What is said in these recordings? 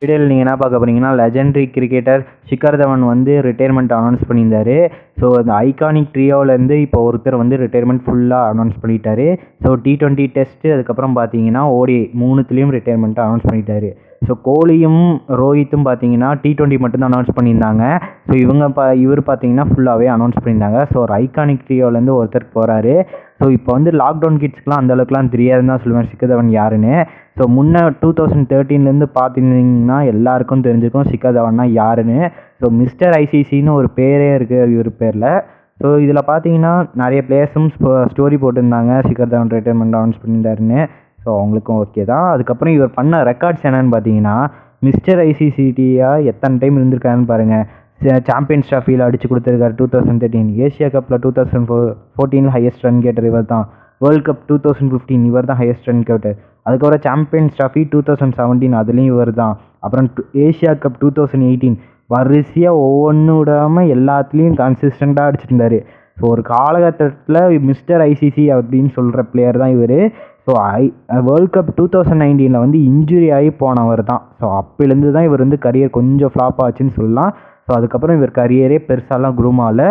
வீடியோவில் நீங்கள் என்ன பார்க்க போறீங்கன்னா லெஜெண்டரி கிரிக்கெட்டர் ஷிகர் தவன் வந்து ரிட்டையர்மெண்ட் அனௌன்ஸ் பண்ணியிருந்தாரு. ஸோ அந்த ஐகானிக் ட்ரியோவிலேருந்து இப்போ ஒருத்தர் வந்து ரிட்டையர்மெண்ட் ஃபுல்லாக அனௌன்ஸ் பண்ணிட்டாரு. ஸோ T20 டெஸ்ட்டு அதுக்கப்புறம் பார்த்தீங்கன்னா ODI மூணுத்துலேயும் ரிட்டையர்மெண்ட்டை அனௌன்ஸ் பண்ணிட்டாரு. ஸோ கோலியும் ரோஹித்தும் பார்த்தீங்கன்னா T20 மட்டும்தான் அனௌன்ஸ் பண்ணியிருந்தாங்க. ஸோ இவர் பார்த்தீங்கன்னா ஃபுல்லாகவே அனௌன்ஸ் பண்ணியிருந்தாங்க. ஸோ ஒரு ஐகானிக் ட்ரியோவிலேருந்து ஒருத்தர் போகிறாரு. ஸோ இப்போ வந்து லாக்டவுன் கிட்ஸ்க்குலாம் அந்தளவுக்குலாம் தெரியாதுன்னு தான் சொல்லுவேன் ஷிகர் தவன் யாருன்னு. ஸோ முன்னே 2013 பார்த்திங்கன்னா எல்லாருக்கும் தெரிஞ்சிருக்கும் ஷிகர் தவன்னா யாருன்னு. ஸோ மிஸ்டர் ஐசிசின்னு ஒரு பேரே இருக்குது இவர் பேரில். ஸோ இதில் பார்த்தீங்கன்னா நிறைய பிளேயர்ஸும் ஸ்டோரி போட்டிருந்தாங்க ஷிகர் தவன் ரிட்டையர்மெண்ட் அனௌன்ஸ் பண்ணியிருந்தாருன்னு. ஸோ அவங்களுக்கும் ஓகே தான். அதுக்கப்புறம் இவர் பண்ண ரெக்கார்ட்ஸ் என்னென்னு பார்த்தீங்கன்னா மிஸ்டர் ஐசிசிடியாக எத்தனை டைம் இருந்திருக்காருன்னு பாருங்கள். சாம்பியன்ஸ் ட்ராஃபியில் அடித்து கொடுத்துருக்காரு 2013, ஏஷியா கப்பில் 2014 ஹையஸ்ட் ரன் கேட்டர் இவர் தான், வேர்ல்டு கப் 2015 இவர் தான் ஹையஸ்ட் ரன் கேட்டர். அதுக்கப்புறம் சாம்பியன்ஸ் ட்ராஃபி 2017 அதுலேயும் இவர் தான். அப்புறம் ஏஷியா கப் 2018 வரிசையாக ஒவ்வொன்றும் விடாமல் எல்லாத்துலேயும் கன்சிஸ்டண்ட்டாக அடிச்சிருந்தார். ஸோ ஒரு காலகட்டத்தில் மிஸ்டர் ஐசிசி அப்படின்னு சொல்கிற பிளேயர் தான் இவர். ஸோ வேர்ல்டு கப் 2019 வந்து இன்ஜுரி ஆகி போனவர் தான். ஸோ அப்போலேருந்து தான் இவர் வந்து கரியர் கொஞ்சம் ஃப்ளாப் ஆச்சுன்னு சொல்லலாம். ஸோ அதுக்கப்புறம் இவர் கரியரே பெருசாலாம் க்ரூம் ஆகல,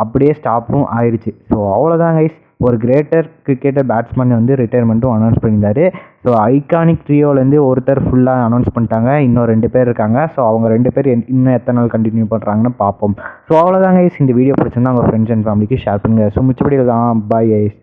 அப்படியே ஸ்டாப்பும் ஆயிடுச்சு. ஸோ அவ்வளோதான் கைஸ், ஒரு கிரேட்டர் கிரிக்கெட்டர் பேட்ஸ்மேன் வந்து ரிட்டையர்மெண்ட்டும் அனௌன்ஸ் பண்ணியிருந்தாரு. ஸோ ஐகானிக் ட்ரியோலேருந்து ஒருத்தர் ஃபுல்லாக அனௌன்ஸ் பண்ணிட்டாங்க, இன்னும் 2 பேர் இருக்காங்க. ஸோ அவங்க 2 பேர் இன்னும் எத்தனை நாள் கண்டினியூ பண்ணுறாங்கன்னு பார்ப்போம். ஸோ அவ்வளோதான் கைஸ், இந்த வீடியோ பிடிச்சிருந்தா உங்கள் ஃப்ரெண்ட்ஸ் அண்ட் ஃபேமிலிக்கு ஷேர் பண்ணுங்கள். ஸோ மிச்சபடி தான், பாய் கைஸ்.